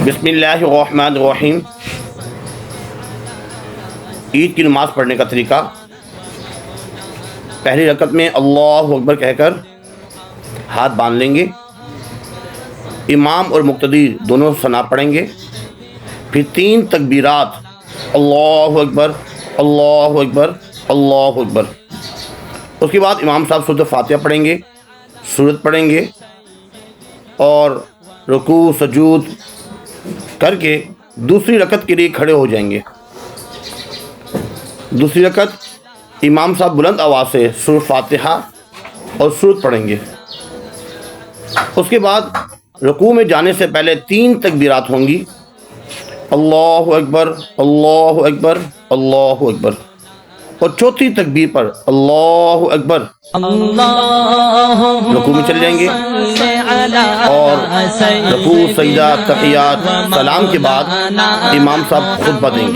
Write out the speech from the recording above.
بسم اللہ الرحمن الرحیم۔ عید کی نماز پڑھنے کا طریقہ: پہلی رکعت میں اللہ اکبر کہہ کر ہاتھ باندھ لیں گے، امام اور مقتدی دونوں ثنا پڑھیں گے، پھر 3 تکبیرات اللہ اکبر اللہ اکبر اللہ اکبر۔ اس کے بعد امام صاحب سورۃ فاتحہ پڑھیں گے، سورت پڑھیں گے اور رکوع سجود کر کے دوسری رکعت کے لیے کھڑے ہو جائیں گے۔ دوسری رکعت امام صاحب بلند آواز سے سورۃ فاتحہ اور سورت پڑھیں گے۔ اس کے بعد رکوع میں جانے سے پہلے 3 تکبیرات ہوں گی، اللہ اکبر اللہ اکبر اللہ اکبر، اور چوتھی تکبیر پر اللہ اکبر رکوع میں چل جائیں گے اور رکوع سجدہ تحیات سلام کے بعد امام صاحب خطبہ دیں گے۔